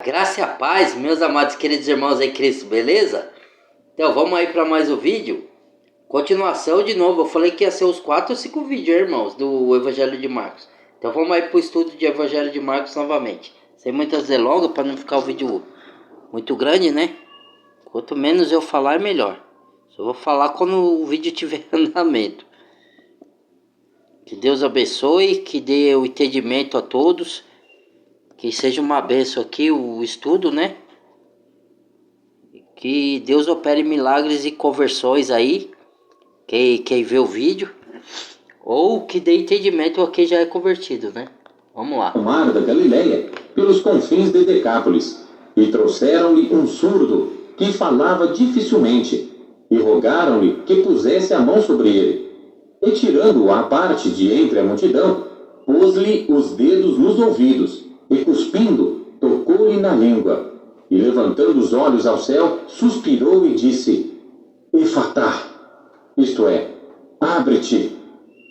Graça e a paz, meus amados queridos irmãos em Cristo, beleza? Então vamos aí para mais um vídeo. Continuação de novo, eu falei que ia ser os 4 ou 5 vídeos, irmãos, do Evangelho de Marcos. Então vamos aí para o estudo de Evangelho de Marcos novamente. Sem muitas delongas, para não ficar o vídeo muito grande, né? Quanto menos eu falar, é melhor. Só vou falar quando o vídeo tiver andamento. Que Deus abençoe, que dê o entendimento a todos. Que seja uma bênção aqui o estudo, né? Que Deus opere milagres e conversões aí. Quem vê o vídeo. Ou que dê entendimento a quem já é convertido, né? Vamos lá. O mar da Galileia, pelos confins de Decápolis. E trouxeram-lhe um surdo, que falava dificilmente. E rogaram-lhe que pusesse a mão sobre ele. E tirando-o à parte de entre a multidão, pôs-lhe os dedos nos ouvidos. E cuspindo, tocou-lhe na língua. E levantando os olhos ao céu, suspirou e disse: Efatá, isto é, abre-te.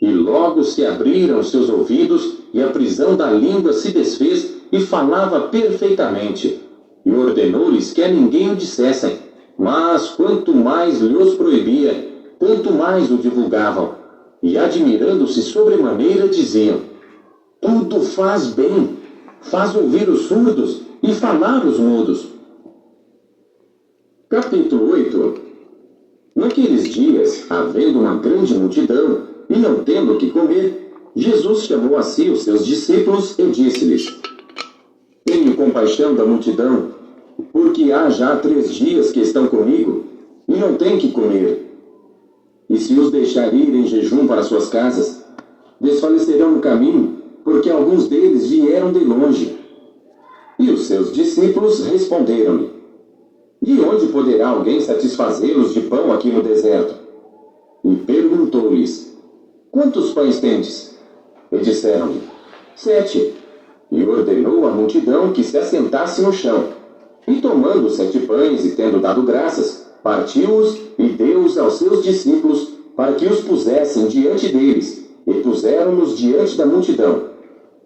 E logo se abriram seus ouvidos, e a prisão da língua se desfez, e falava perfeitamente. E ordenou-lhes que a ninguém o dissessem, mas quanto mais lhos proibia, tanto mais o divulgavam. E admirando-se sobremaneira, diziam: Tudo faz bem, faz ouvir os surdos e falar os mudos. Capítulo 8. Naqueles dias, havendo uma grande multidão, e não tendo o que comer, Jesus chamou a si os seus discípulos e disse-lhes: Tenho compaixão da multidão, porque há já 3 dias que estão comigo, e não têm que comer. E se os deixar ir em jejum para suas casas, desfalecerão no caminho, porque alguns deles vieram de longe. E os seus discípulos responderam-lhe: De onde poderá alguém satisfazê-los de pão aqui no deserto? E perguntou-lhes: Quantos pães tendes? E disseram-lhe: 7. E ordenou à multidão que se assentasse no chão. E tomando 7 pães e tendo dado graças, partiu-os e deu-os aos seus discípulos para que os pusessem diante deles. E puseram-nos diante da multidão.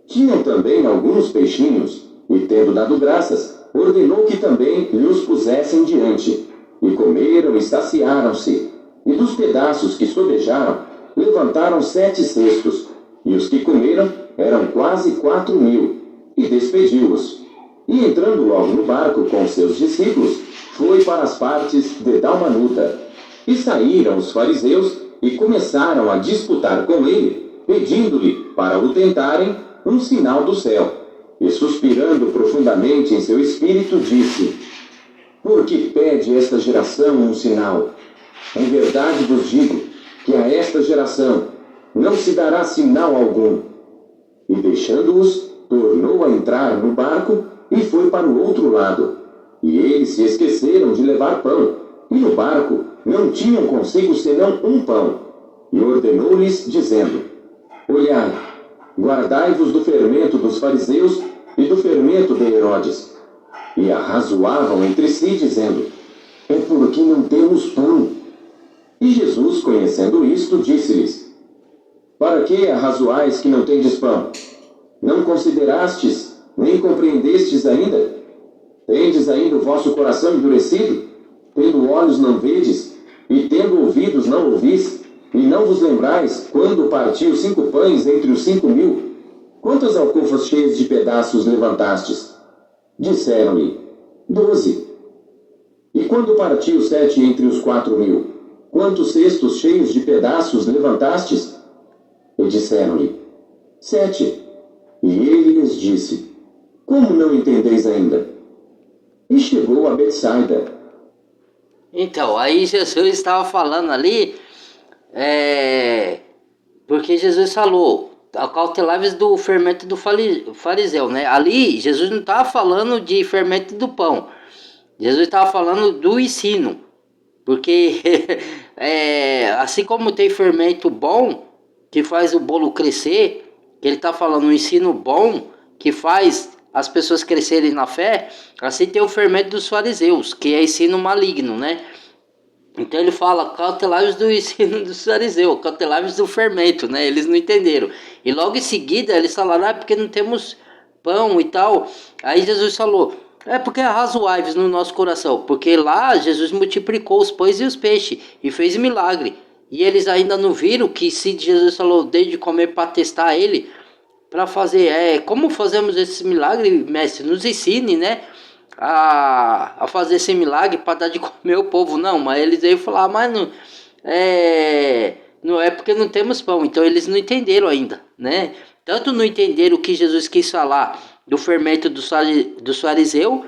Tinham também alguns peixinhos, e tendo dado graças, ordenou que também lhes pusessem diante. E comeram e saciaram-se. E dos pedaços que sobejaram, levantaram 7 cestos. E os que comeram eram quase 4.000. E despediu-os. E entrando logo no barco com seus discípulos, foi para as partes de Dalmanuta. E saíram os fariseus e começaram a disputar com ele, pedindo-lhe, para o tentarem, um sinal do céu. E suspirando profundamente em seu espírito, disse: Por que pede esta geração um sinal? Em verdade vos digo, que a esta geração não se dará sinal algum. E deixando-os, tornou a entrar no barco e foi para o outro lado. E eles se esqueceram de levar pão, e no barco não tinham consigo senão um pão. E ordenou-lhes, dizendo: Olhai, guardai-vos do fermento dos fariseus e do fermento de Herodes. E arrazoavam entre si, dizendo: É porque não temos pão. E Jesus, conhecendo isto, disse-lhes: Para que arrazoais que não tendes pão? Não considerastes, nem compreendestes ainda? Tendes ainda o vosso coração endurecido? Tendo olhos não vedes, e tendo ouvidos não ouvis? E não vos lembrais, quando partiu 5 pães entre os 5.000? Quantas alcofas cheias de pedaços levantastes? Disseram-lhe: 12. E quando partiu 7 entre os 4.000? Quantos cestos cheios de pedaços levantastes? E disseram-lhe: 7. E ele lhes disse: Como não entendeis ainda? E chegou a Betsaida. Então, aí Jesus estava falando ali, porque Jesus falou: acautelai-vos do fermento do fariseu, né? Ali, Jesus não estava falando de fermento do pão. Jesus estava falando do ensino. Porque assim como tem fermento bom, que faz o bolo crescer, que ele está falando um ensino bom, que faz as pessoas crescerem na fé, assim tem o fermento dos fariseus, que é ensino maligno, né? Então ele fala: cautelai-vos do ensino dos fariseus, cautelai-vos do fermento, né? Eles não entenderam. E logo em seguida eles falaram: porque não temos pão e tal. Aí Jesus falou: É porque é razoáveis no nosso coração, porque lá Jesus multiplicou os pães e os peixes e fez milagre. E eles ainda não viram que se Jesus falou desde comer para testar ele, para fazer, como fazemos esse milagre, mestre? Nos ensine, né? A fazer esse milagre para dar de comer o povo. Não, mas eles aí falaram, mas não é porque não temos pão. Então eles não entenderam ainda, né? Tanto não entenderam o que Jesus quis falar do fermento do fariseu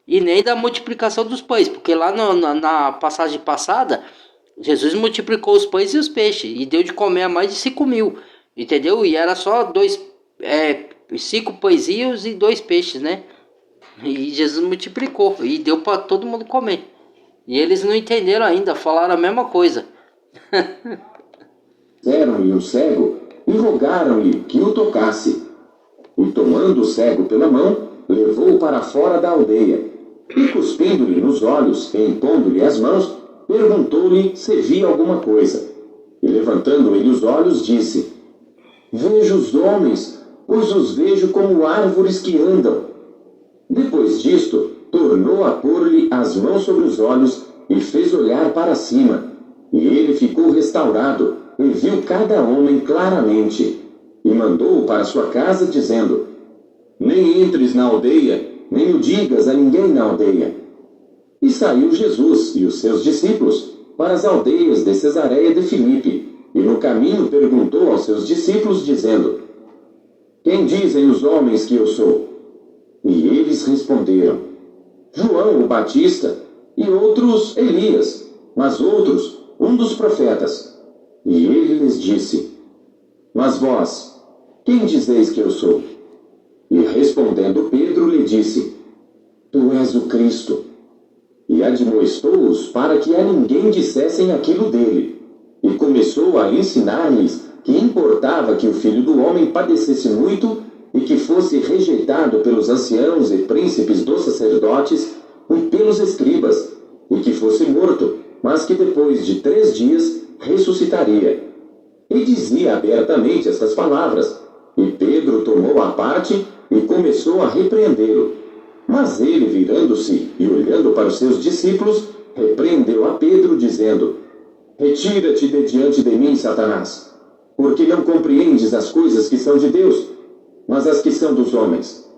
e nem da multiplicação dos pães, porque lá na passagem passada, Jesus multiplicou os pães e os peixes e deu de comer a mais de 5.000, entendeu? E era só 5 pãezinhos e 2 peixes, né? E Jesus multiplicou e deu para todo mundo comer. E eles não entenderam ainda, falaram a mesma coisa. Deram-lhe um cego e rogaram-lhe que o tocasse. E tomando o cego pela mão, levou-o para fora da aldeia. E cuspindo-lhe nos olhos e impondo-lhe as mãos, perguntou-lhe se via alguma coisa. E levantando ele os olhos, disse: Vejo os homens, pois os vejo como árvores que andam. Depois disto, tornou a pôr-lhe as mãos sobre os olhos e fez olhar para cima. E ele ficou restaurado e viu cada homem claramente. E mandou-o para sua casa, dizendo: Nem entres na aldeia, nem o digas a ninguém na aldeia. E saiu Jesus e os seus discípulos para as aldeias de Cesareia de Filipe. E no caminho perguntou aos seus discípulos, dizendo: Quem dizem os homens que eu sou? E eles responderam: João o Batista, e outros Elias, mas outros um dos profetas. E ele lhes disse: Mas vós, quem dizeis que eu sou? E respondendo Pedro lhe disse: Tu és o Cristo. E admoestou-os para que a ninguém dissessem aquilo dele. E começou a ensinar-lhes que importava que o Filho do Homem padecesse muito e que fosse rejeitado pelos anciãos e príncipes dos sacerdotes e pelos escribas, e que fosse morto, mas que depois de 3 dias ressuscitaria. E dizia abertamente estas palavras. E Pedro tomou a parte e começou a repreendê-lo. Mas ele, virando-se e olhando para os seus discípulos, repreendeu a Pedro, dizendo: Retira-te de diante de mim, Satanás, porque não compreendes as coisas que são de Deus, mas as que são dos homens.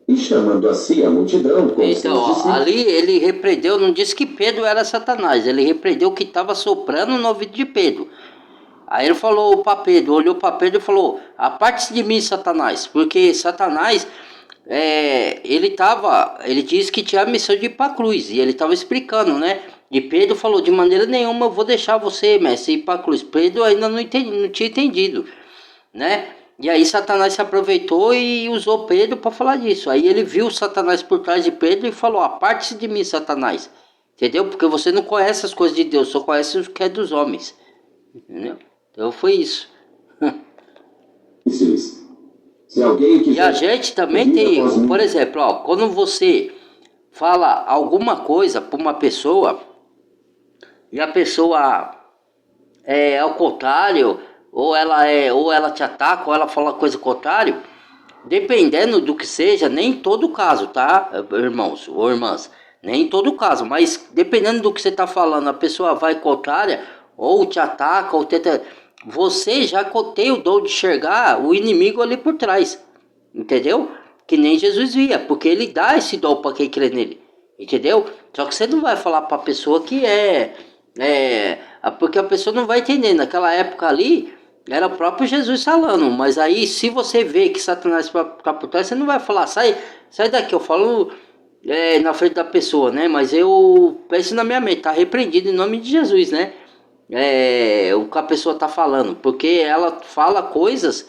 E chamando a si a multidão com seus discípulos... Então, ali ele repreendeu, não disse que Pedro era Satanás, ele repreendeu que estava soprando no ouvido de Pedro. Aí ele falou para Pedro, olhou para Pedro e falou: Aparte-se de mim, Satanás, porque Satanás, ele disse que tinha a missão de ir para a cruz, e ele estava explicando, né? E Pedro falou: De maneira nenhuma eu vou deixar você, mestre, ir para a cruz. Pedro ainda não tinha entendido, né? E aí Satanás se aproveitou e usou Pedro para falar disso. Aí ele viu Satanás por trás de Pedro e falou: Aparte-se de mim, Satanás. Entendeu? Porque você não conhece as coisas de Deus, só conhece o que é dos homens. Entendeu? Então foi isso. Se alguém quiser... E a gente também tem, por exemplo, quando você fala alguma coisa para uma pessoa e a pessoa é ao contrário, ou ela te ataca, ou ela fala coisa contrária, dependendo do que seja, nem todo caso, tá, irmãos ou irmãs? Nem todo caso, mas dependendo do que você está falando, a pessoa vai contrária, ou te ataca, ou tenta... Você já tem o dom de enxergar o inimigo ali por trás, entendeu? Que nem Jesus via, porque ele dá esse dom para quem crê nele, entendeu? Só que você não vai falar para a pessoa que porque a pessoa não vai entender. Naquela época ali, era o próprio Jesus falando, mas aí se você vê que Satanás está por trás, você não vai falar: sai daqui, eu falo na frente da pessoa, né? Mas eu penso na minha mente, tá repreendido em nome de Jesus, né? O que a pessoa tá falando, porque ela fala coisas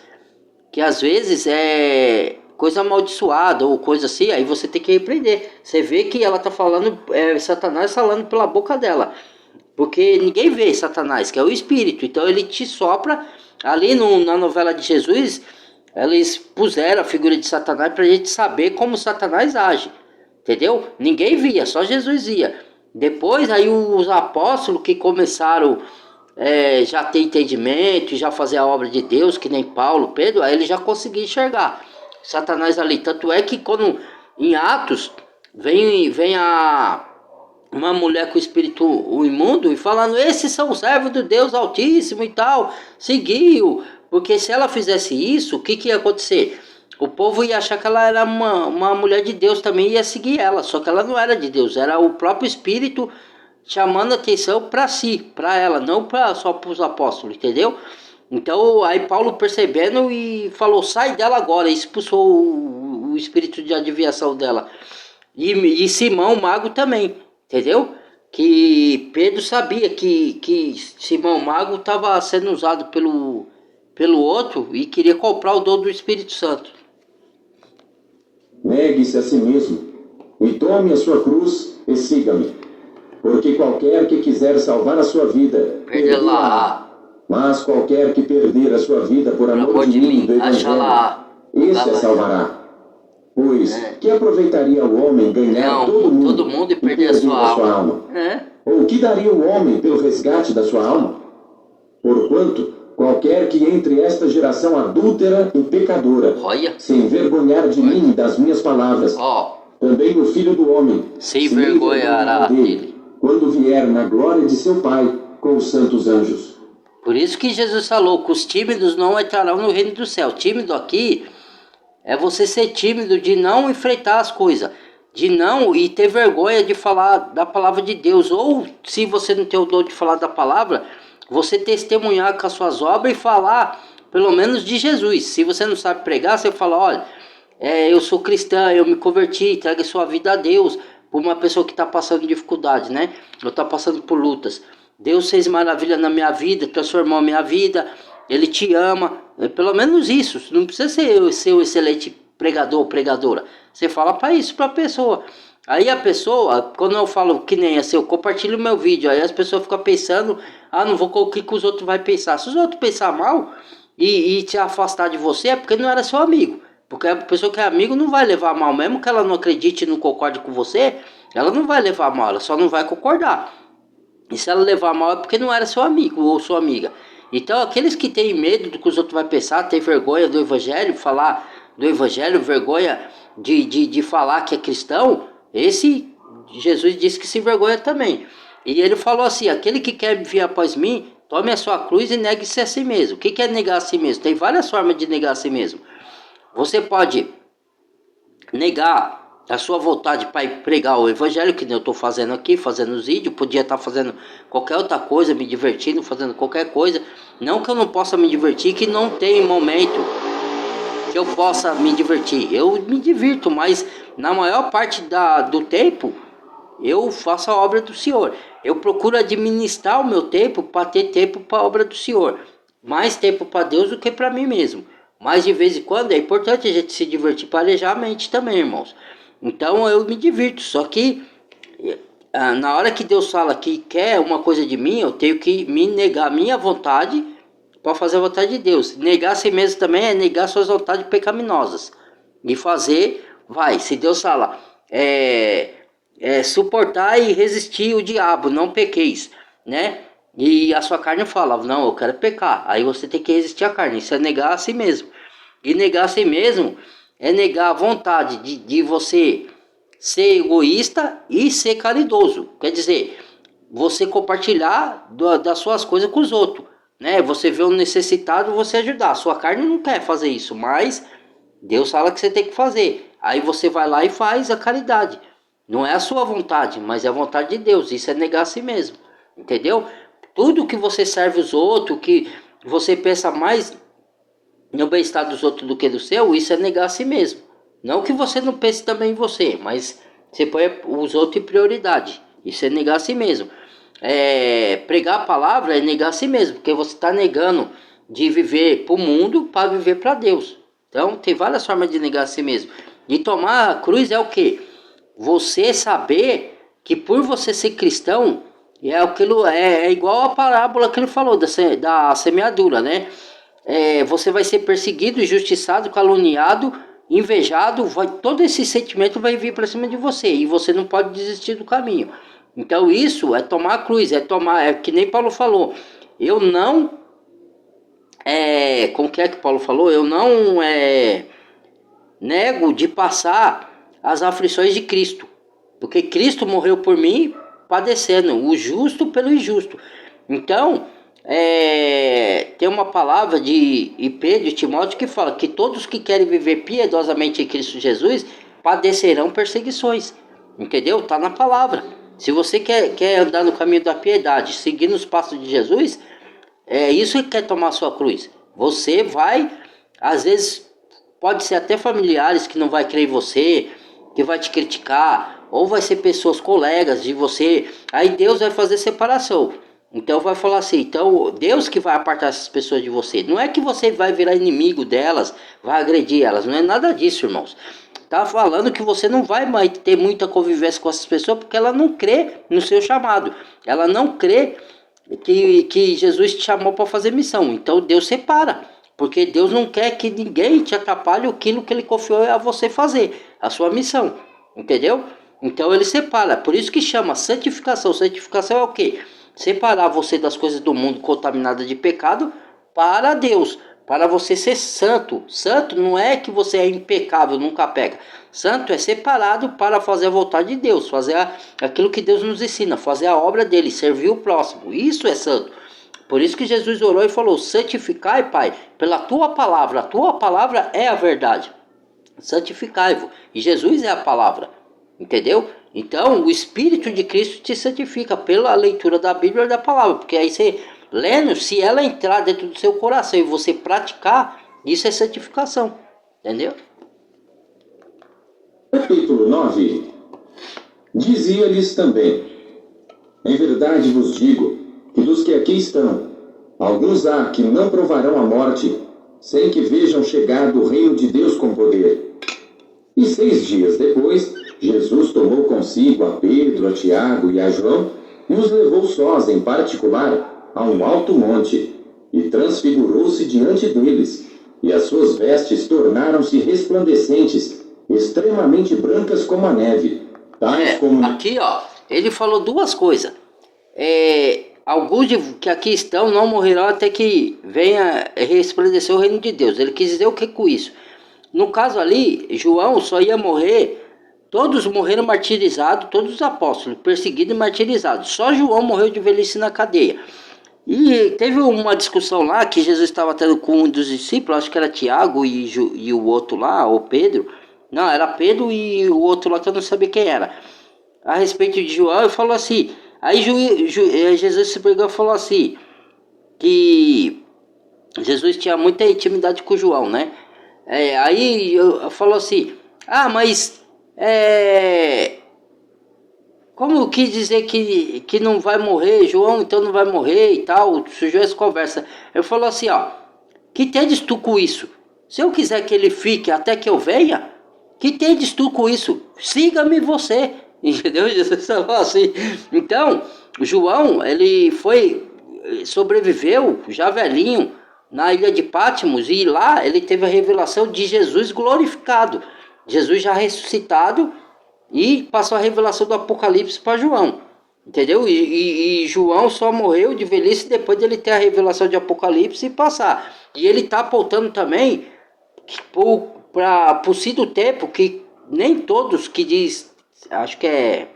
que às vezes é coisa amaldiçoada ou coisa assim, aí você tem que repreender. Você vê que ela tá falando, Satanás falando pela boca dela, porque ninguém vê Satanás, que é o Espírito, então ele te sopra. Ali na novela de Jesus, eles puseram a figura de Satanás pra gente saber como Satanás age, entendeu? Ninguém via, só Jesus via. Depois aí os apóstolos que começaram já ter entendimento, já fazer a obra de Deus, que nem Paulo, Pedro, aí ele já conseguia enxergar Satanás ali. Tanto é que quando em Atos, vem uma mulher com espírito imundo e falando, esses são os servos do Deus Altíssimo e tal, seguiu. Porque se ela fizesse isso, o que ia acontecer? O povo ia achar que ela era uma mulher de Deus também, ia seguir ela. Só que ela não era de Deus, era o próprio espírito chamando atenção para si, para ela, não só para os apóstolos, entendeu? Então aí Paulo percebendo e falou, sai dela agora, e expulsou o espírito de adivinhação dela. E Simão, o mago também, entendeu? Que Pedro sabia que Simão, o mago, estava sendo usado pelo outro e queria comprar o dom do Espírito Santo. Negue-se a si mesmo e tome a sua cruz e siga-me. Porque qualquer que quiser salvar a sua vida, Perderá. Mas qualquer que perder a sua vida por amor de mim e do Evangelho, esse a salvará. Pois, que aproveitaria o homem ganhar todo mundo e perder a sua alma? Ou que daria o homem pelo resgate da sua alma? Porquanto, qualquer que entre esta geração adúltera e pecadora, se envergonhar de mim e das minhas palavras, também o Filho do Homem se envergonhará dele, quando vier na glória de seu Pai com os santos anjos. Por isso que Jesus falou que os tímidos não entrarão no reino do céu. Tímido aqui é você ser tímido de não enfrentar as coisas, de não e ter vergonha de falar da palavra de Deus. Ou se você não tem o dom de falar da palavra, você testemunhar com as suas obras e falar pelo menos de Jesus. Se você não sabe pregar, você fala, olha, eu sou cristã, eu me converti, entregue sua vida a Deus. Por uma pessoa que está passando dificuldade, né? Ou está passando por lutas. Deus fez maravilha na minha vida, transformou a minha vida, Ele te ama. Pelo menos isso, não precisa ser um excelente pregador ou pregadora. Você fala para isso para a pessoa. Aí a pessoa, quando eu falo que nem assim, eu compartilho o meu vídeo, aí as pessoas ficam pensando, não vou o que os outros vão pensar. Se os outros pensar mal e te afastar de você, é porque não era seu amigo. Porque a pessoa que é amigo não vai levar mal, mesmo que ela não acredite e não concorde com você, ela não vai levar mal, ela só não vai concordar. E se ela levar mal é porque não era seu amigo ou sua amiga. Então aqueles que têm medo do que os outros vão pensar, têm vergonha do evangelho, falar do evangelho, vergonha de falar que é cristão, esse Jesus disse que se envergonha também. E ele falou assim, aquele que quer vir após mim, tome a sua cruz e negue-se a si mesmo. O que é negar a si mesmo? Tem várias formas de negar a si mesmo. Você pode negar a sua vontade para pregar o evangelho, que eu estou fazendo aqui, fazendo os vídeos, podia estar fazendo qualquer outra coisa, me divertindo, fazendo qualquer coisa. Não que eu não possa me divertir, que não tem momento que eu possa me divertir. Eu me divirto, mas na maior parte do tempo, eu faço a obra do Senhor. Eu procuro administrar o meu tempo para ter tempo para a obra do Senhor. Mais tempo para Deus do que para mim mesmo. Mas de vez em quando é importante a gente se divertir para arejar a mente também, irmãos. Então eu me divirto, só que na hora que Deus fala que quer uma coisa de mim, eu tenho que me negar a minha vontade para fazer a vontade de Deus. Negar a si mesmo também é negar suas vontades pecaminosas. E fazer, se Deus fala, suportar e resistir o diabo, não pequeis, né? E a sua carne fala, não, eu quero pecar. Aí você tem que resistir a carne, isso é negar a si mesmo. E negar a si mesmo é negar a vontade de você ser egoísta e ser caridoso. Quer dizer, você compartilhar das suas coisas com os outros, né? Você vê um necessitado, você ajudar. A sua carne não quer fazer isso, mas Deus fala que você tem que fazer. Aí você vai lá e faz a caridade. Não é a sua vontade, mas é a vontade de Deus. Isso é negar a si mesmo, entendeu? Tudo que você serve os outros, que você pensa mais no bem-estar dos outros do que do seu, isso é negar a si mesmo. Não que você não pense também em você, mas você põe os outros em prioridade. Isso é negar a si mesmo. Pregar a palavra é negar a si mesmo, porque você está negando de viver para o mundo para viver para Deus. Então tem várias formas de negar a si mesmo. E tomar a cruz é o quê? Você saber que por você ser cristão, é igual a parábola que ele falou da semeadura, né? Você vai ser perseguido, injustiçado, caluniado, invejado, todo esse sentimento vai vir para cima de você e você não pode desistir do caminho. Então isso é tomar a cruz, é que nem Paulo falou, eu não, como que é que Paulo falou? Eu não nego de passar as aflições de Cristo. Porque Cristo morreu por mim, padecendo, o justo pelo injusto. Então, tem uma palavra de Pedro e Timóteo que fala que todos que querem viver piedosamente em Cristo Jesus padecerão perseguições. Entendeu? Está na palavra. Se você quer andar no caminho da piedade, seguindo os passos de Jesus, é isso que quer tomar a sua cruz. Você vai, às vezes, pode ser até familiares que não vai crer em você, que vai te criticar, ou vai ser pessoas colegas de você. Aí Deus vai fazer separação. Então vai falar assim, então Deus que vai apartar essas pessoas de você. Não é que você vai virar inimigo delas, vai agredir elas, não é nada disso, irmãos. Tá falando que você não vai mais ter muita convivência com essas pessoas porque ela não crê no seu chamado. Ela não crê que Jesus te chamou para fazer missão. Então Deus separa. Porque Deus não quer que ninguém te atrapalhe aquilo que Ele confiou a você fazer, a sua missão. Entendeu? Então Ele separa. Por isso que chama santificação. Santificação é o quê? Separar você das coisas do mundo contaminadas de pecado para Deus. Para você ser santo. Santo não é que você é impecável, nunca peca. Santo é separado para fazer a vontade de Deus. Fazer aquilo que Deus nos ensina. Fazer a obra dele. Servir o próximo. Isso é santo. Por isso que Jesus orou e falou, santificai, Pai, pela tua palavra. A tua palavra é a verdade. Santificai-vos. E Jesus é a palavra. Entendeu? Então, o Espírito de Cristo te santifica pela leitura da Bíblia e da palavra. Porque aí você, lendo, se ela entrar dentro do seu coração e você praticar, isso é santificação. Entendeu? Capítulo 9. Dizia-lhes também, em verdade vos digo, que dos que aqui estão, alguns há que não provarão a morte, sem que vejam chegado o reino de Deus com poder. E 6 dias depois, Jesus tomou consigo a Pedro, a Tiago e a João, e os levou sós em particular a um alto monte, e transfigurou-se diante deles, e as suas vestes tornaram-se resplandecentes, extremamente brancas como a neve, tais como... Aqui, ó, ele falou duas coisas. Alguns que aqui estão não morrerão até que venha resplandecer o reino de Deus. Ele quis dizer o que com isso? No caso ali, João só ia morrer, todos morreram martirizados, todos os apóstolos, perseguidos e martirizados. Só João morreu de velhice na cadeia. E teve uma discussão lá que Jesus estava tendo com um dos discípulos, acho que era Tiago e o outro lá, ou Pedro. Não, era Pedro e o outro lá que eu não sabia quem era. A respeito de João, ele falou assim... Aí Jesus se pegou e falou assim, que Jesus tinha muita intimidade com João, né? Aí falou assim, mas como quis dizer que não vai morrer, João então não vai morrer e tal, surgiu essa conversa. Ele falou assim, que tendes tu com isso? Se eu quiser que ele fique até que eu venha, que tendes tu com isso? Siga-me você. Entendeu? Jesus falou assim. Então, João, ele sobreviveu, já velhinho, na ilha de Patmos, e lá ele teve a revelação de Jesus glorificado. Jesus já ressuscitado, e passou a revelação do Apocalipse para João. Entendeu? E João só morreu de velhice depois dele ter a revelação de Apocalipse e passar. E ele está apontando também para o fim do tempo, que nem todos que diz... Acho que é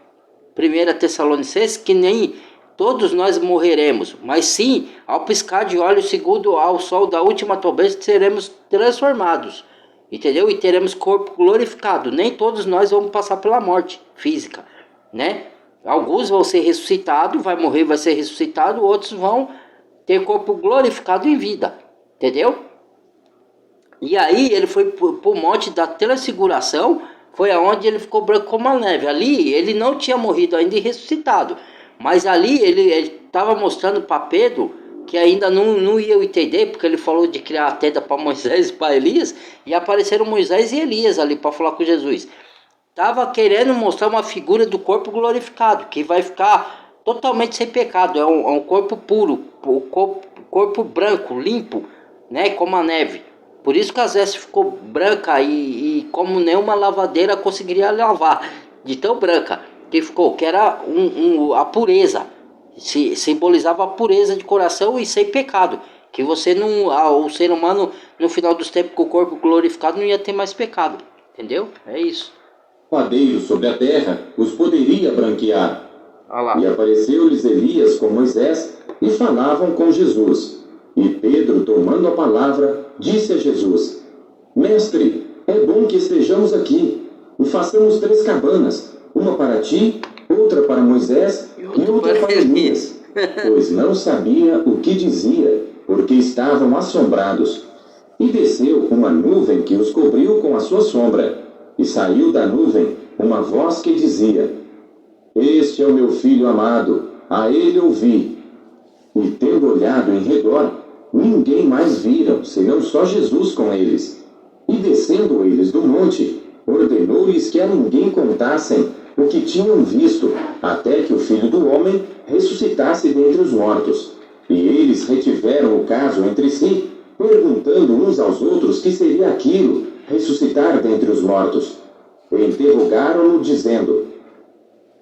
1 Tessalonicenses, que nem todos nós morreremos, mas sim, ao piscar de olhos, segundo ao sol da última trombeta, seremos transformados, entendeu? E teremos corpo glorificado. Nem todos nós vamos passar pela morte física, né? Alguns vão ser ressuscitados, vai morrer, vai ser ressuscitado, outros vão ter corpo glorificado em vida, entendeu? E aí ele foi pro monte da transfiguração, foi aonde ele ficou branco como a neve. Ali ele não tinha morrido ainda e ressuscitado. Mas ali ele estava mostrando para Pedro, que ainda não ia entender, porque ele falou de criar a tenda para Moisés e para Elias, e apareceram Moisés e Elias ali para falar com Jesus. Estava querendo mostrar uma figura do corpo glorificado, que vai ficar totalmente sem pecado. É um corpo puro, corpo branco, limpo, né, como a neve. Por isso que as vestes ficou branca e como nenhuma lavadeira conseguiria lavar, de tão branca que ficou, que era a pureza, simbolizava a pureza de coração e sem pecado, que você não, o ser humano no final dos tempos com o corpo glorificado não ia ter mais pecado, entendeu? É isso. padeiro sobre a terra os poderia branquear. Olha lá. E apareceu-lhes Elias com Moisés e falavam com Jesus. E Pedro, tomando a palavra, disse a Jesus: Mestre, é bom que estejamos aqui e façamos 3 cabanas, uma para ti, outra para Moisés e outra para Elias. Pois não sabia o que dizia, porque estavam assombrados. E desceu uma nuvem que os cobriu com a sua sombra. E saiu da nuvem uma voz que dizia: Este é o meu filho amado, a ele ouvi. E tendo olhado em redor, ninguém mais viram, senão só Jesus com eles. E descendo eles do monte, ordenou-lhes que a ninguém contassem o que tinham visto, até que o Filho do Homem ressuscitasse dentre os mortos. E eles retiveram o caso entre si, perguntando uns aos outros que seria aquilo, ressuscitar dentre os mortos. E interrogaram-no, dizendo: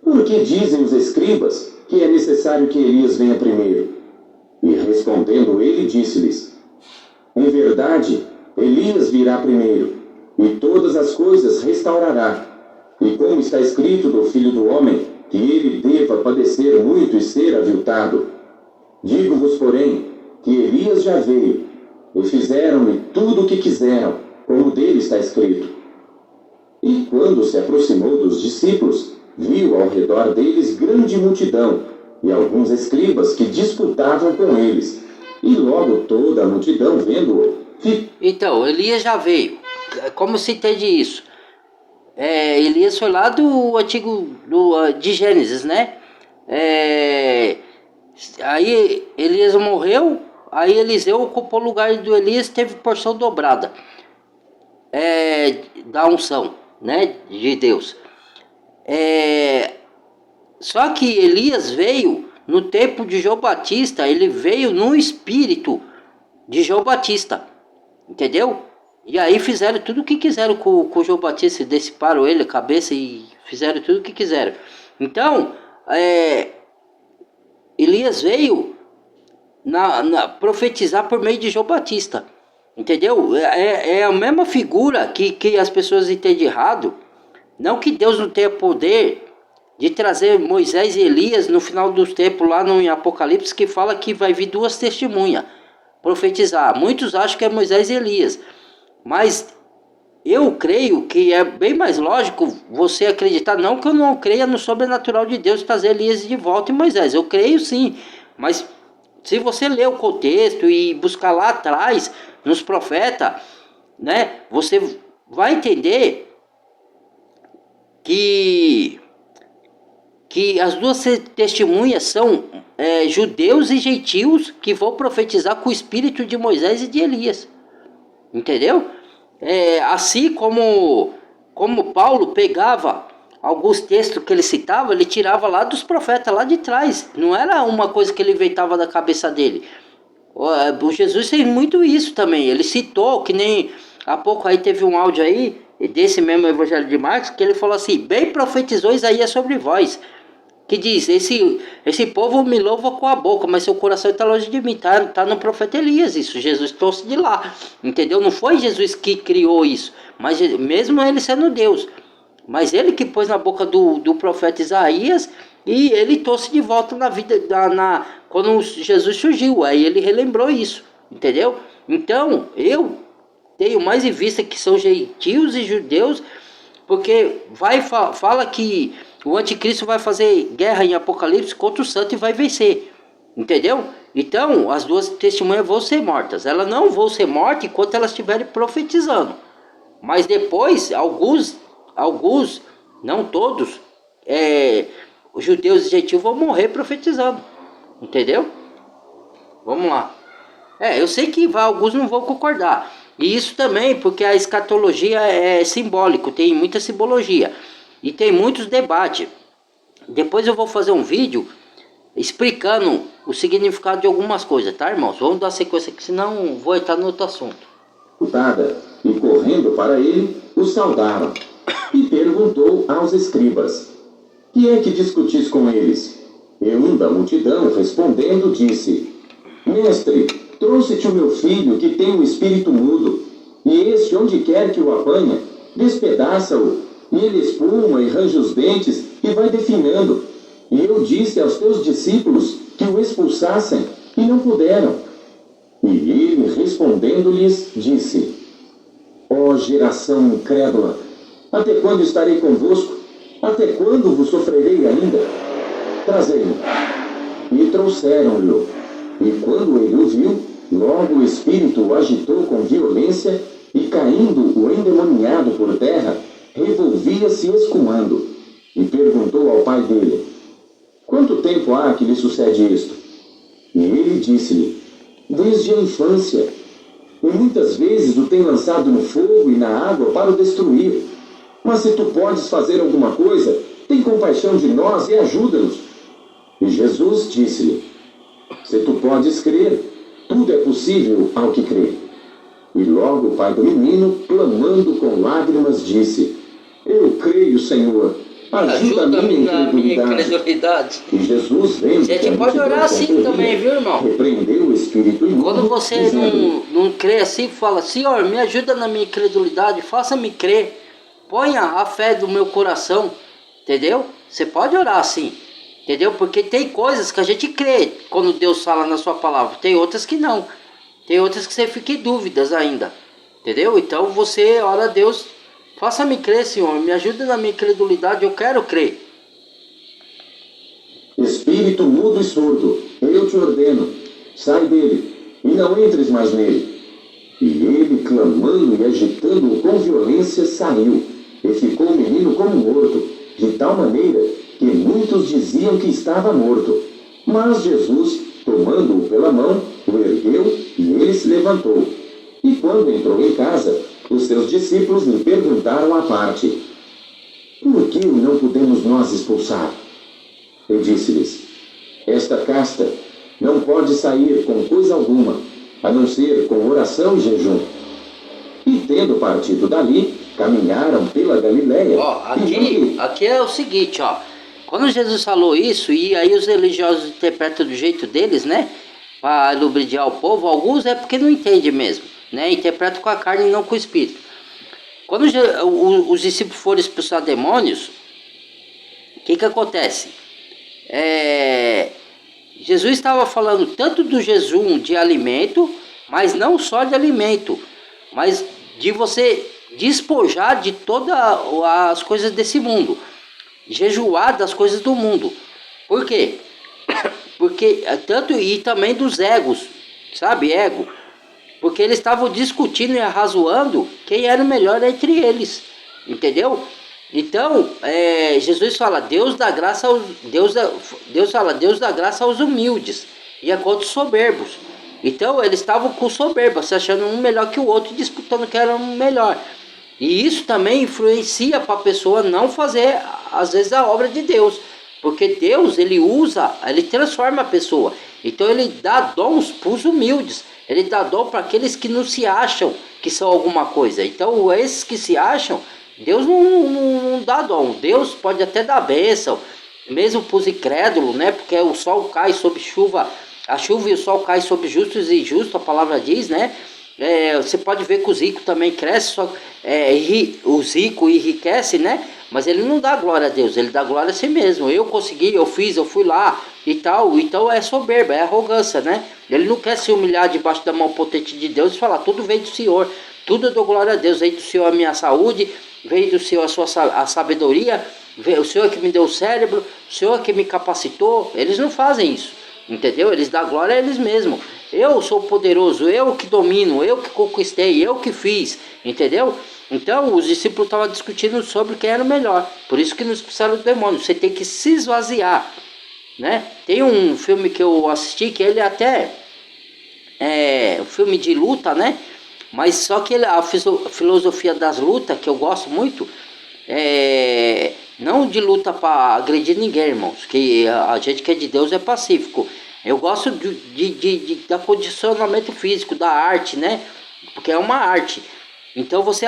Por que dizem os escribas que é necessário que Elias venha primeiro? E respondendo ele, disse-lhes: Em verdade, Elias virá primeiro, e todas as coisas restaurará. E como está escrito do Filho do Homem, que ele deva padecer muito e ser aviltado. Digo-vos, porém, que Elias já veio, e fizeram-lhe tudo o que quiseram, como dele está escrito. E quando se aproximou dos discípulos, viu ao redor deles grande multidão, e alguns escribas que disputavam com eles. E logo toda a multidão, vendo-o, Então, Elias já veio. Como se entende isso? Elias foi lá do antigo, de Gênesis, né? Aí Elias morreu, aí Eliseu ocupou o lugar do Elias, teve porção dobrada da unção, né, de Deus. Só que Elias veio no tempo de João Batista, ele veio no espírito de João Batista, entendeu? E aí fizeram tudo o que quiseram com João Batista, dissiparam ele a cabeça e fizeram tudo o que quiseram. Então, Elias veio profetizar por meio de João Batista, entendeu? É a mesma figura que as pessoas entendem errado. Não que Deus não tenha poder de trazer Moisés e Elias no final dos tempos, lá no Apocalipse, que fala que vai vir 2 testemunhas profetizar. Muitos acham que é Moisés e Elias, mas eu creio que é bem mais lógico você acreditar, não que eu não creia no sobrenatural de Deus trazer Elias de volta e Moisés, eu creio sim, mas se você ler o contexto e buscar lá atrás, nos profetas, né, você vai entender que as 2 testemunhas são judeus e gentios que vão profetizar com o espírito de Moisés e de Elias, entendeu? Assim como Paulo pegava alguns textos que ele citava, ele tirava lá dos profetas, lá de trás, não era uma coisa que ele inventava da cabeça dele. O Jesus fez muito isso também, ele citou, que nem há pouco aí teve um áudio aí, desse mesmo Evangelho de Marcos, que ele falou assim: bem profetizou Isaías sobre vós, que diz: esse povo me louva com a boca, mas seu coração está longe de mim. Tá no profeta Elias isso. Jesus trouxe de lá, entendeu? Não foi Jesus que criou isso, mas mesmo ele sendo Deus, mas ele que pôs na boca do profeta Isaías, e ele trouxe de volta na vida quando Jesus surgiu. Aí ele relembrou isso, entendeu? Então eu tenho mais em vista que são gentios e judeus, porque fala que o anticristo vai fazer guerra em Apocalipse contra o santo e vai vencer, entendeu? Então as 2 testemunhas vão ser mortas. Elas não vão ser mortas enquanto elas estiverem profetizando, mas depois alguns, não todos, os judeus e gentios vão morrer profetizando, entendeu? Vamos lá. Eu sei que alguns não vão concordar. E isso também porque a escatologia é simbólico, tem muita simbologia. E tem muitos debates. Depois eu vou fazer um vídeo explicando o significado de algumas coisas, tá, irmãos? Vamos dar sequência aqui, senão vou entrar no outro assunto. E correndo para ele, o saudaram. E perguntou aos escribas: Que é que discutis com eles? E um da multidão, respondendo, disse: Mestre, trouxe-te o meu filho, que tem o espírito mudo, e este, onde quer que o apanha, despedaça-o, E ele espuma e range os dentes e vai definhando. E eu disse aos teus discípulos que o expulsassem, e não puderam. E ele, respondendo-lhes, disse: Ó geração incrédula, até quando estarei convosco? Até quando vos sofrerei ainda? Trazei-mo. E trouxeram-lhe. E quando ele o viu, logo o espírito o agitou com violência, e caindo o endemoniado por terra, revolvia-se escumando. E perguntou ao pai dele: Quanto tempo há que lhe sucede isto? E ele disse-lhe: Desde a infância. E muitas vezes o tem lançado no fogo e na água para o destruir. Mas se tu podes fazer alguma coisa, tem compaixão de nós e ajuda-nos. E Jesus disse-lhe: Se tu podes crer, tudo é possível ao que crê. E logo o pai do menino, clamando com lágrimas, disse: Eu creio, Senhor. Ajuda-me na minha incredulidade. E Jesus, vendo gente, pode orar assim também, viu, irmão? Repreendeu o espírito imundo. Quando você não crê assim, fala: Senhor, me ajuda na minha incredulidade, faça-me crer. Ponha a fé do meu coração, entendeu? Você pode orar assim, entendeu? Porque tem coisas que a gente crê quando Deus fala na sua palavra. Tem outras que não. Tem outras que você fica em dúvidas ainda, entendeu? Então você ora a Deus: faça-me crer, Senhor, me ajuda na minha incredulidade, eu quero crer. Espírito mudo e surdo, eu te ordeno, sai dele, e não entres mais nele. E ele, clamando e agitando-o com violência, saiu, e ficou o menino como morto, de tal maneira que muitos diziam que estava morto. Mas Jesus, tomando-o pela mão, o ergueu, e ele se levantou. E quando entrou em casa, os seus discípulos lhe perguntaram à parte: Por que o não podemos nós expulsar? Eu disse-lhes: Esta casta não pode sair com coisa alguma, a não ser com oração e jejum. E tendo partido dali, caminharam pela Galiléia. Aqui é o seguinte, ó. Quando Jesus falou isso, e aí os religiosos interpretam do jeito deles, né? Para lubridiar o povo, alguns é porque não entendem mesmo, né? Interpretam com a carne e não com o espírito. Quando os discípulos foram expulsar demônios, o que acontece? Jesus estava falando tanto do jejum de alimento, mas não só de alimento, mas de você despojar de todas as coisas desse mundo, jejuar das coisas do mundo. Por quê? Porque tanto, e também dos egos, sabe, ego, porque eles estavam discutindo e arrazoando quem era o melhor entre eles, entendeu? Então, Jesus fala: Deus dá graça aos humildes e a contra os soberbos. Então, eles estavam com soberba, se achando um melhor que o outro, disputando quem era um melhor. E isso também influencia para a pessoa não fazer, às vezes, a obra de Deus. Porque Deus, ele transforma a pessoa. Então, ele dá dons para os humildes. Ele dá dom para aqueles que não se acham que são alguma coisa. Então, esses que se acham, Deus não dá dom. Deus pode até dar bênção, mesmo para os incrédulos, né? Porque o sol cai sobre chuva, a chuva e o sol caem sobre justos e injustos, a palavra diz, né? Você pode ver que os ricos também crescem, os ricos enriquecem, né? Mas ele não dá glória a Deus, ele dá glória a si mesmo. Eu consegui, eu fiz, eu fui lá e tal. Então é soberba, é arrogância, né? Ele não quer se humilhar debaixo da mão potente de Deus e falar: tudo vem do Senhor, tudo eu dou glória a Deus. Vem do Senhor a minha saúde, vem do Senhor a sabedoria, o Senhor que me deu o cérebro, o Senhor que me capacitou. Eles não fazem isso, entendeu? Eles dão glória a eles mesmos. Eu sou poderoso, eu que domino, eu que conquistei, eu que fiz, entendeu? Então os discípulos estavam discutindo sobre quem era o melhor. Por isso que não expulsaram o demônio. Você tem que se esvaziar, né? Tem um filme que eu assisti que ele até um filme de luta, né? Mas só que a filosofia das lutas, que eu gosto muito, não de luta para agredir ninguém, irmãos. Que a gente que é de Deus é pacífico. Eu gosto da condicionamento físico, da arte, né? Porque é uma arte. Então você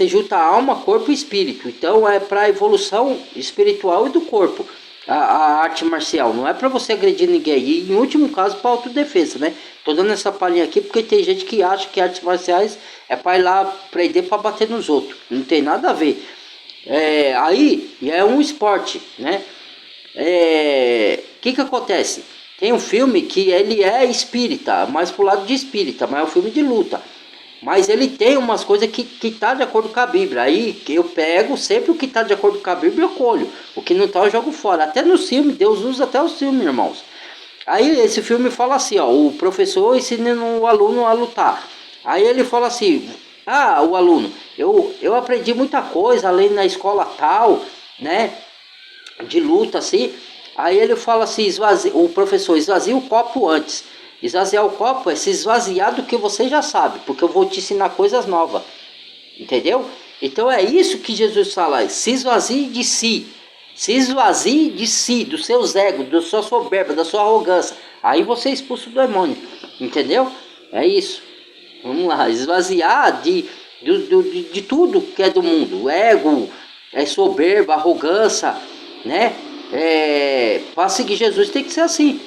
junta alma, corpo e espírito. Então é para a evolução espiritual e do corpo. A arte marcial não é para você agredir ninguém. E em último caso para autodefesa, né? Tô dando essa palhinha aqui porque tem gente que acha que artes marciais é para ir lá prender para bater nos outros. Não tem nada a ver. Aí é um esporte, né? Que acontece? Tem um filme que ele é espírita, mais pro lado de espírita, mas é um filme de luta. Mas ele tem umas coisas que tá de acordo com a Bíblia. Aí eu pego sempre o que tá de acordo com a Bíblia, eu colho. O que não tá, eu jogo fora. Até no filme, Deus usa até os filmes, irmãos. Aí esse filme fala assim, ó, o professor ensinando o aluno a lutar. Aí ele fala assim, o aluno, eu aprendi muita coisa além na escola tal, né? De luta assim. Aí ele fala assim, o professor esvazia o copo antes. Esvaziar o copo é se esvaziar do que você já sabe, porque eu vou te ensinar coisas novas. Entendeu? Então é isso que Jesus fala, se esvazie de si. Se esvazie de si, dos seus egos, da sua soberba, da sua arrogância. Aí você expulsa o demônio. Entendeu? É isso. Vamos lá, esvaziar de tudo que é do mundo. Ego, soberba, arrogância, né? Para seguir Jesus tem que ser assim.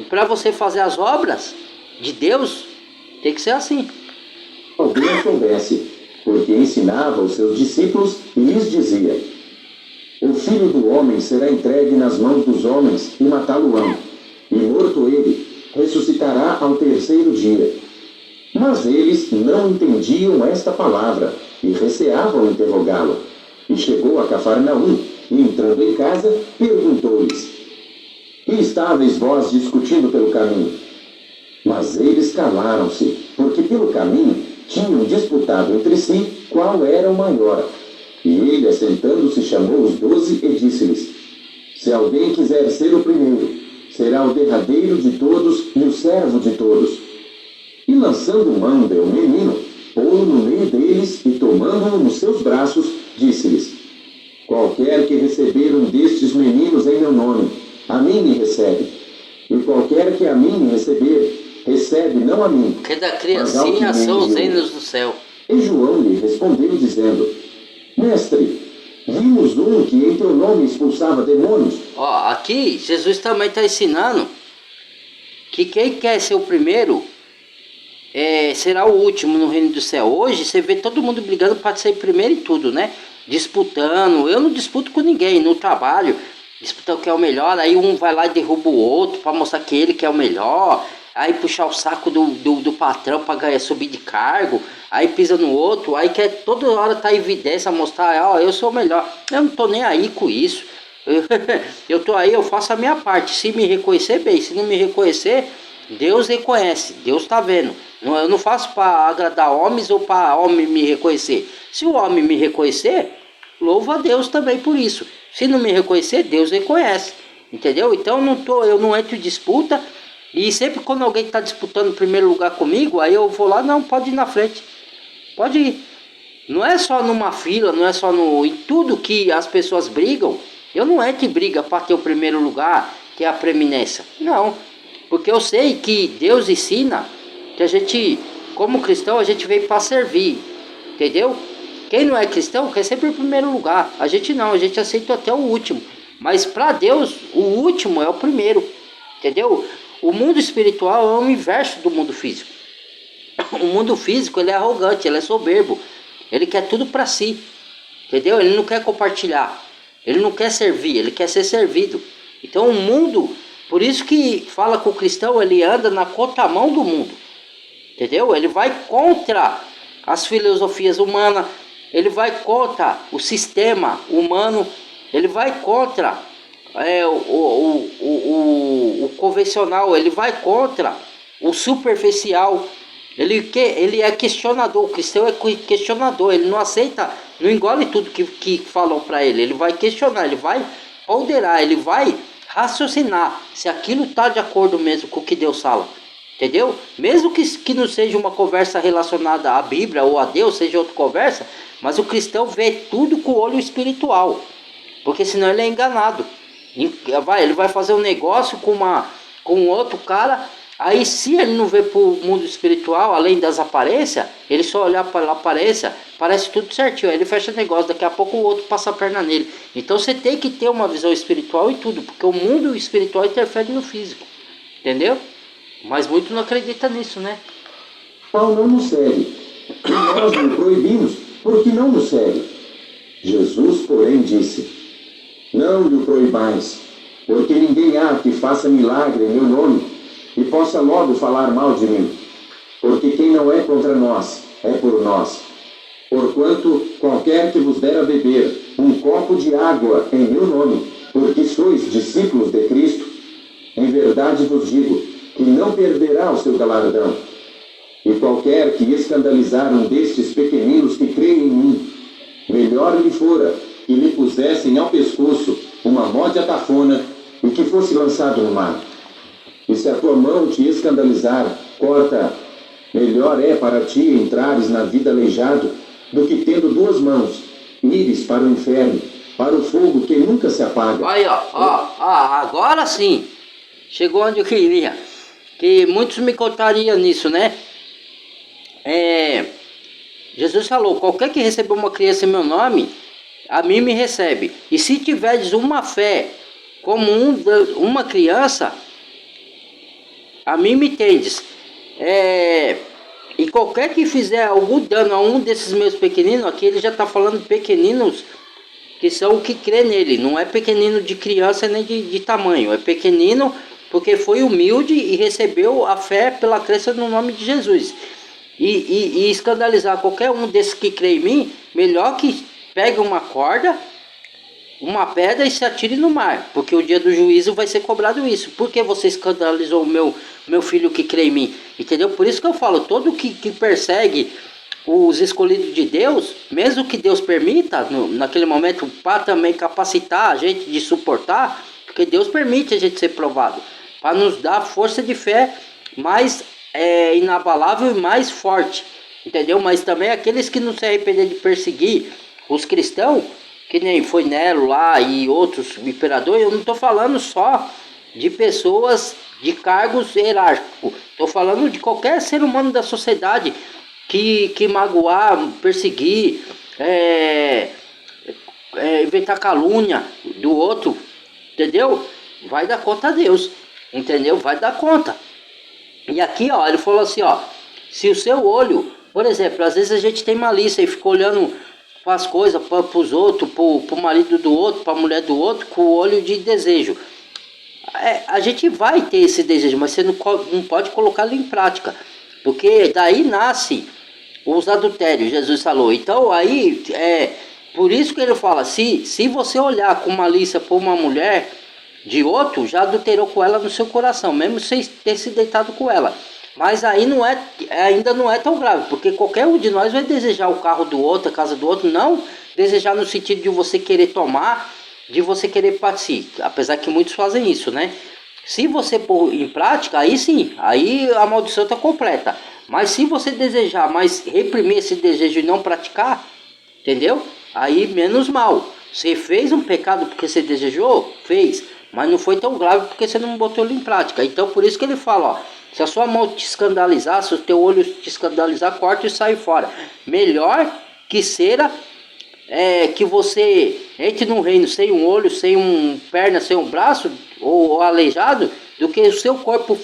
Para você fazer as obras de Deus, tem que ser assim. Alguém soubesse, porque ensinava os seus discípulos e lhes dizia: o filho do homem será entregue nas mãos dos homens e matá-lo-ão. E morto ele, ressuscitará ao terceiro dia. Mas eles não entendiam esta palavra e receavam interrogá-lo. E chegou a Cafarnaum, e entrando em casa, perguntou-lhes: que estáveis vós discutindo pelo caminho? Mas eles calaram-se, porque pelo caminho tinham disputado entre si qual era o maior. E ele, assentando-se, chamou os 12 e disse-lhes: se alguém quiser ser o primeiro, será o derradeiro de todos e o servo de todos. E lançando mão de um menino, pô-lo no meio deles e tomando-o nos seus braços, disse-lhes: qualquer que receber um destes meninos em meu nome, a mim me recebe. E qualquer que a mim me receber, recebe não a mim, porque da criancinha são os reinos do céu. E João lhe respondeu dizendo: mestre, vimos um que em teu nome expulsava demônios. Ó, aqui Jesus também está ensinando que quem quer ser o primeiro será o último no reino do céu. Hoje você vê todo mundo brigando para ser primeiro em tudo, né? Disputando. Eu não disputo com ninguém no trabalho. Disputando quem é o melhor, aí um vai lá e derruba o outro para mostrar que ele que é o melhor, aí puxar o saco do patrão para subir de cargo, aí pisa no outro, aí quer toda hora tá em evidência, mostrar, ó, eu sou o melhor. Eu não tô nem aí com isso. Eu tô aí, eu faço a minha parte. Se me reconhecer, bem, se não me reconhecer, Deus reconhece, Deus tá vendo. Eu não faço para agradar homens ou para homem me reconhecer. Se o homem me reconhecer, louvo a Deus também por isso. Se não me reconhecer, Deus reconhece. Entendeu? Então eu não entro em disputa. E sempre quando alguém está disputando o primeiro lugar comigo, aí eu vou lá, não, pode ir na frente. Pode ir. Não é só numa fila, não é só em tudo que as pessoas brigam. Eu não entro em briga para ter o primeiro lugar, ter a preeminência. Não. Porque eu sei que Deus ensina que a gente, como cristão, a gente veio para servir. Entendeu? Quem não é cristão quer sempre o primeiro lugar. A gente não, a gente aceita até o último. Mas para Deus, o último é o primeiro. Entendeu? O mundo espiritual é o inverso do mundo físico. O mundo físico, ele é arrogante, ele é soberbo. Ele quer tudo para si. Entendeu? Ele não quer compartilhar. Ele não quer servir, ele quer ser servido. Então o mundo, por isso que fala que o cristão, ele anda na contramão do mundo. Entendeu? Ele vai contra as filosofias humanas. Ele vai contra o sistema humano, ele vai contra o convencional, ele vai contra o superficial. Ele é questionador, o cristão é questionador, ele não aceita, não engole tudo que falam para ele. Ele vai questionar, ele vai ponderar, ele vai raciocinar se aquilo está de acordo mesmo com o que Deus fala. Entendeu? Mesmo que não seja uma conversa relacionada à Bíblia ou a Deus, seja outra conversa, mas o cristão vê tudo com o olho espiritual, porque senão ele é enganado. Ele vai fazer um negócio com outro cara, aí se ele não vê para o mundo espiritual, além das aparências, ele só olhar para a aparência, parece tudo certinho, aí ele fecha o negócio, daqui a pouco o outro passa a perna nele. Então você tem que ter uma visão espiritual em tudo, porque o mundo espiritual interfere no físico, entendeu? Mas muito não acredita nisso, né? Qual não nos segue? E nós lhe proibimos, porque não nos segue. Jesus, porém, disse: Não lhe proibais, porque ninguém há que faça milagre em meu nome e possa logo falar mal de mim. Porque quem não é contra nós, é por nós. Porquanto, qualquer que vos der a beber um copo de água em meu nome, porque sois discípulos de Cristo, em verdade vos digo que não perderá o seu galardão. E qualquer que escandalizar um destes pequeninos que creem em mim, melhor lhe fora que lhe pusessem ao pescoço uma mó de atafona e que fosse lançado no mar. E se a tua mão te escandalizar, corta. Melhor é para ti entrares na vida aleijado do que tendo duas mãos, ires para o inferno, para o fogo que nunca se apaga. Aí, agora sim, chegou onde eu queria, que muitos me contariam nisso, né? Jesus falou, qualquer que receber uma criança em meu nome, a mim me recebe. E se tiveres uma fé como uma criança, a mim me tendes. E qualquer que fizer algum dano a um desses meus pequeninos, aqui ele já está falando pequeninos, que são o que crê nele. Não é pequenino de criança nem de tamanho. É pequenino porque foi humilde e recebeu a fé pela crença no nome de Jesus. E escandalizar qualquer um desses que crê em mim, melhor que pegue uma corda, uma pedra e se atire no mar, porque o dia do juízo vai ser cobrado isso. Por que você escandalizou o meu filho que crê em mim? Entendeu? Por isso que eu falo, todo que persegue os escolhidos de Deus, mesmo que Deus permita, naquele momento, para também capacitar a gente de suportar, porque Deus permite a gente ser provado, para nos dar força de fé mais inabalável e mais forte, entendeu? Mas também aqueles que não se arrepender de perseguir os cristãos, que nem foi Nero lá e outros imperadores, eu não estou falando só de pessoas de cargos hierárquicos, estou falando de qualquer ser humano da sociedade que magoar, perseguir, inventar calúnia do outro, entendeu? Vai dar conta a Deus, entendeu? Vai dar conta. E aqui, ó, ele falou assim, ó, se o seu olho, por exemplo, às vezes a gente tem malícia e fica olhando para as coisas, para os outros, para o marido do outro, para a mulher do outro, com o olho de desejo. A gente vai ter esse desejo, mas você não pode colocá-lo em prática, porque daí nasce os adultérios, Jesus falou. Então aí, por isso que ele fala, se você olhar com malícia para uma mulher de outro, já adulterou com ela no seu coração, mesmo sem ter se deitado com ela. Mas aí ainda não é tão grave, porque qualquer um de nós vai desejar o carro do outro, a casa do outro, não desejar no sentido de você querer tomar, de você querer participar, apesar que muitos fazem isso, né? Se você pôr em prática, aí sim, aí a maldição está completa. Mas se você desejar, mas reprimir esse desejo e não praticar, entendeu? Aí menos mal. Você fez um pecado porque você desejou? Fez. Mas não foi tão grave porque você não botou ele em prática. Então por isso que ele fala, ó, se a sua mão te escandalizar, se o teu olho te escandalizar, corta e sai fora. Melhor que seja que você entre num reino sem um olho, sem uma perna, sem um braço, ou aleijado, do que o seu corpo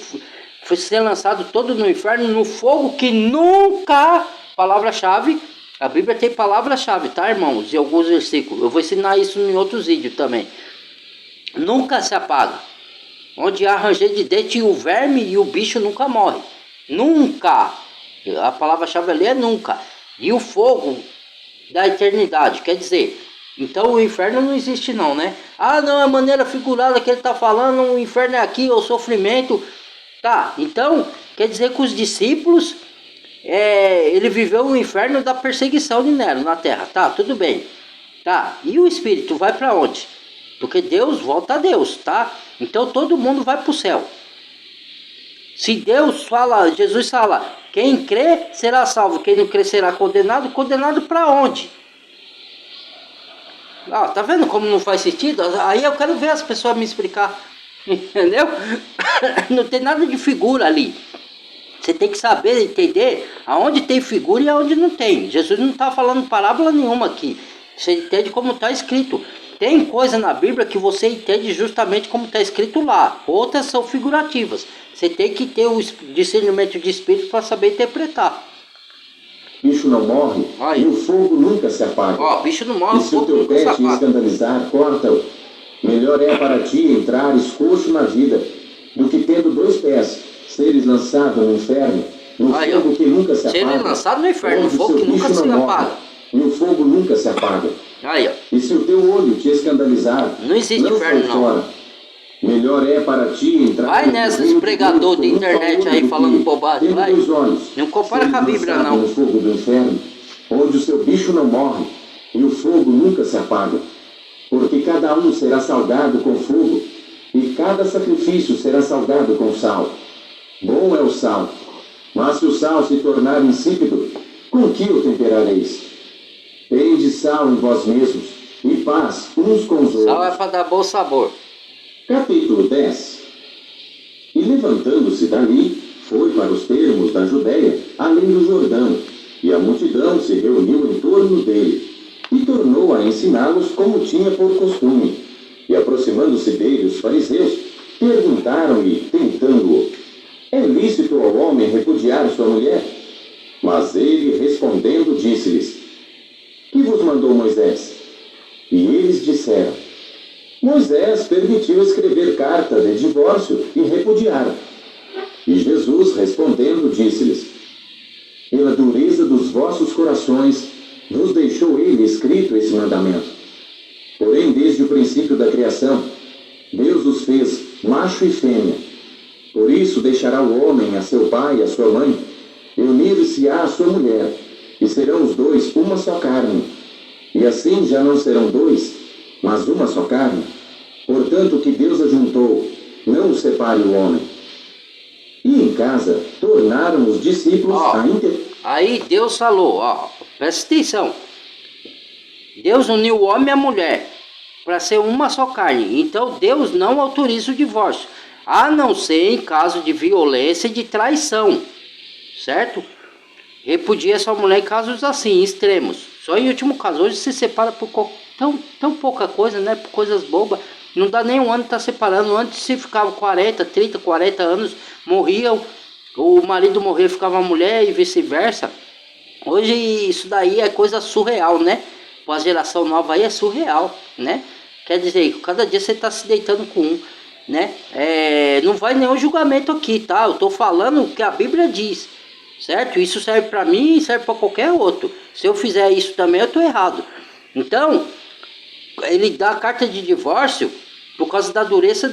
foi ser lançado todo no inferno, no fogo que nunca, palavra-chave, a Bíblia tem palavra-chave, tá, irmãos? Em alguns versículos, eu vou ensinar isso em outros vídeos também. Nunca se apaga, onde há ranger de dente e o verme e o bicho nunca morre, nunca, a palavra-chave ali é nunca, e o fogo da eternidade, quer dizer, então o inferno não existe não, né? Ah, não, é maneira figurada que ele está falando, o inferno é aqui, o sofrimento. Tá, então, quer dizer que os discípulos, ele viveu o inferno da perseguição de Nero na terra, tá, tudo bem. Tá, e o espírito vai para onde? Porque Deus volta a Deus, tá? Então todo mundo vai para o céu. Se Deus fala, Jesus fala, quem crê será salvo, quem não crê será condenado. Condenado para onde? Ah, tá vendo como não faz sentido? Aí eu quero ver as pessoas me explicar, entendeu? Não tem nada de figura ali. Você tem que saber entender aonde tem figura e aonde não tem. Jesus não está falando parábola nenhuma aqui. Você entende como está escrito. Tem coisa na Bíblia que você entende justamente como está escrito lá. Outras são figurativas. Você tem que ter o discernimento de espírito para saber interpretar. bicho não morre Aí. e o fogo nunca se apaga. Ó, bicho não morre, E se o teu pé te escandalizar, corta-o. Melhor é para ti entrares coxo na vida, do que tendo 2 pés, seres lançado no inferno, no Aí, fogo que nunca se apaga. Seres lançado no inferno, no onde fogo seu que nunca bicho se não apaga. morre, e o fogo nunca se apaga. Aí, ó. E se o teu olho te escandalizar, Não existe não inferno, sai não. fora. Melhor é para ti entrar Vai no nessas reino de pregador Deus de com um internet só aí olho, falando do que, bobagem, tendo vai. 2 olhos, Não compara seres com a Bíblia, lançado não. no fogo do inferno, onde o seu bicho não morre e o fogo nunca se apaga. Porque cada um será salgado com fogo, e cada sacrifício será salgado com sal. Bom é o sal, mas se o sal se tornar insípido, com que o temperareis? Tende sal em vós mesmos, e paz uns com os outros. Sal é para dar bom sabor. Capítulo 10. E levantando-se dali, foi para os termos da Judéia, além do Jordão, e a multidão se reuniu em torno dele, e tornou a ensiná-los como tinha por costume. E aproximando-se dele os fariseus, perguntaram-lhe, tentando-o: é lícito ao homem repudiar sua mulher? Mas ele, respondendo, disse-lhes: que vos mandou Moisés? E eles disseram: Moisés permitiu escrever carta de divórcio e repudiar. E Jesus, respondendo, disse-lhes: pela dureza dos vossos corações, vos deixou ele escrito esse mandamento. Porém, desde o princípio da criação, Deus os fez macho e fêmea. Por isso deixará o homem a seu pai e a sua mãe, e unir-se-á à sua mulher, e serão os dois uma só carne. E assim já não serão 2, mas uma só carne. Portanto, o que Deus ajuntou, não o separe o homem. E em casa, tornaram os discípulos a Aí Deus falou, ó, presta atenção. Deus uniu o homem e a mulher para ser uma só carne. Então Deus não autoriza o divórcio, a não ser em caso de violência e de traição, certo? Repudia sua mulher em casos assim, extremos. Só em último caso. Hoje se separa por tão pouca coisa, né? Por coisas bobas. Não dá nem um ano tá separando. Antes se ficava 40, 30, 40 anos, morriam. O marido morria, ficava a mulher e vice-versa. Hoje isso daí é coisa surreal, né? Para a geração nova aí é surreal, né? Quer dizer, cada dia você tá se deitando com um, né? Não vai nenhum julgamento aqui, tá? Eu tô falando o que a Bíblia diz. Certo? Isso serve para mim e serve para qualquer outro. Se eu fizer isso também, eu estou errado. Então, ele dá a carta de divórcio por causa da dureza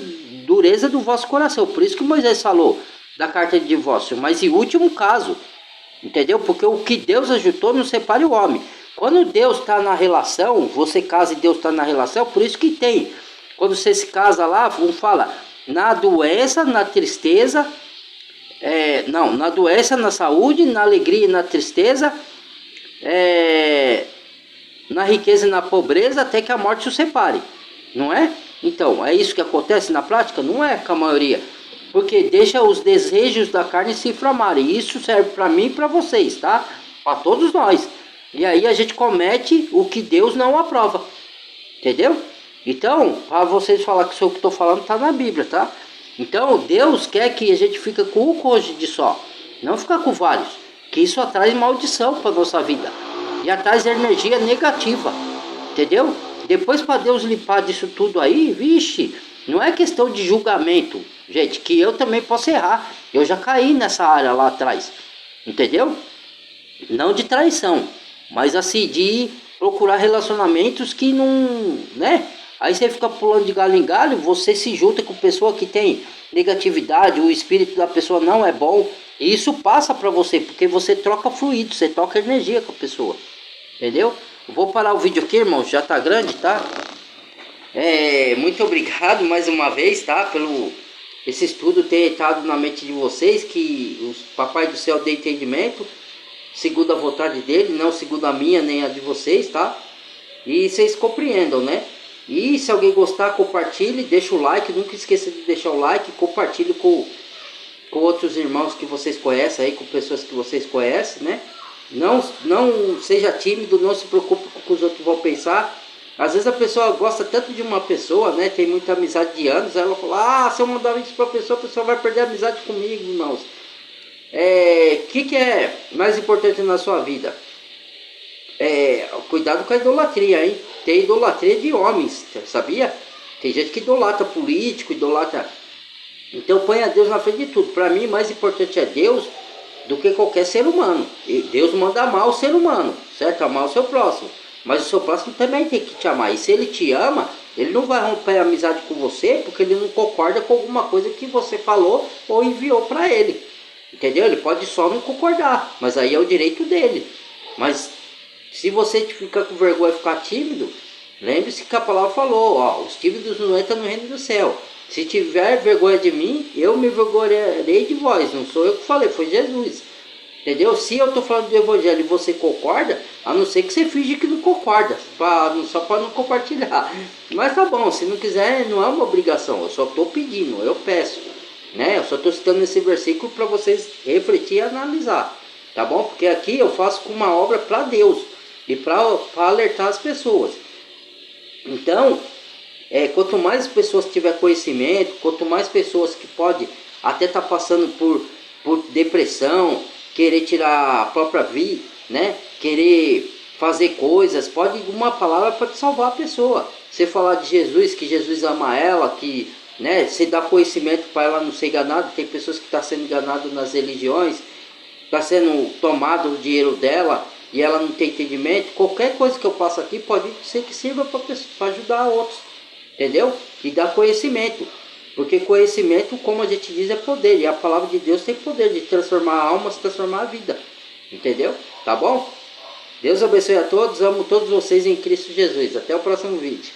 do vosso coração. Por isso que Moisés falou da carta de divórcio. Mas em último caso, entendeu? Porque o que Deus ajuntou não separe o homem. Quando Deus está na relação, você casa e Deus está na relação, por isso que tem. Quando você se casa lá, um fala na doença, na tristeza... na doença, na saúde, na alegria e na tristeza, na riqueza e na pobreza, até que a morte os separe, não é? Então, é isso que acontece na prática? Não é com a maioria, porque deixa os desejos da carne se inflamarem. Isso serve para mim e para vocês, tá? Para todos nós. E aí a gente comete o que Deus não aprova, entendeu? Então, para vocês falar que isso que eu estou falando está na Bíblia, tá? Então, Deus quer que a gente fique com um cônjuge só, não ficar com vários, que isso atrai maldição para nossa vida e atrai energia negativa, entendeu? Depois, para Deus limpar disso tudo aí, vixe, não é questão de julgamento, gente, que eu também posso errar, eu já caí nessa área lá atrás, entendeu? Não de traição, mas assim, de procurar relacionamentos que não, né? Aí você fica pulando de galho em galho, você se junta com pessoa que tem negatividade, o espírito da pessoa não é bom, e isso passa para você, porque você troca fluido, você troca energia com a pessoa, entendeu? Eu vou parar o vídeo aqui, irmão, já tá grande, tá? Muito obrigado mais uma vez, tá? Pelo esse estudo ter entrado na mente de vocês, que o Papai do Céu dê entendimento, segundo a vontade dele, não segundo a minha nem a de vocês, tá? E vocês compreendam, né? E se alguém gostar, compartilhe, deixa o like, nunca esqueça de deixar o like, compartilhe com outros irmãos que vocês conhecem aí, com pessoas que vocês conhecem, né? Não seja tímido, não se preocupe com o que os outros vão pensar. Às vezes a pessoa gosta tanto de uma pessoa, né? Tem muita amizade de anos, aí ela fala, se eu mandar isso pra pessoa, a pessoa vai perder a amizade comigo, irmãos. Que é mais importante na sua vida? Cuidado com a idolatria, hein? Tem idolatria de homens, sabia? Tem gente que idolatra político, idolatra. Então põe a Deus na frente de tudo. Para mim, mais importante é Deus do que qualquer ser humano. E Deus manda amar o ser humano, certo? Amar o seu próximo. Mas o seu próximo também tem que te amar. E se ele te ama, ele não vai romper a amizade com você porque ele não concorda com alguma coisa que você falou ou enviou para ele. Entendeu? Ele pode só não concordar, mas aí é o direito dele. Mas se você ficar com vergonha e ficar tímido, lembre-se que a palavra falou, ó, os tímidos não entram no reino do céu. Se tiver vergonha de mim, eu me vergonharei de vós. Não sou eu que falei, foi Jesus. Entendeu? Se eu estou falando do evangelho e você concorda, a não ser que você finge que não concorda, só para não compartilhar. Mas tá bom, se não quiser, não é uma obrigação, eu só estou pedindo, eu peço. Né? Eu só estou citando esse versículo para vocês refletir e analisar. Tá bom? Porque aqui eu faço com uma obra para Deus e para alertar as pessoas. Então, quanto mais pessoas tiver conhecimento, quanto mais pessoas que pode até estar passando por depressão, querer tirar a própria vida, né? Querer fazer coisas, uma palavra pode salvar a pessoa. Você falar de Jesus, que Jesus ama ela, que, né, você dá conhecimento para ela não ser enganada. Tem pessoas que estão sendo enganadas nas religiões, está sendo tomado o dinheiro dela e ela não tem entendimento. Qualquer coisa que eu faço aqui pode ser que sirva para ajudar outros, entendeu? E dar conhecimento, porque conhecimento, como a gente diz, é poder, e a palavra de Deus tem poder de transformar a alma, se transformar a vida, entendeu? Tá bom? Deus abençoe a todos, amo todos vocês em Cristo Jesus. Até o próximo vídeo.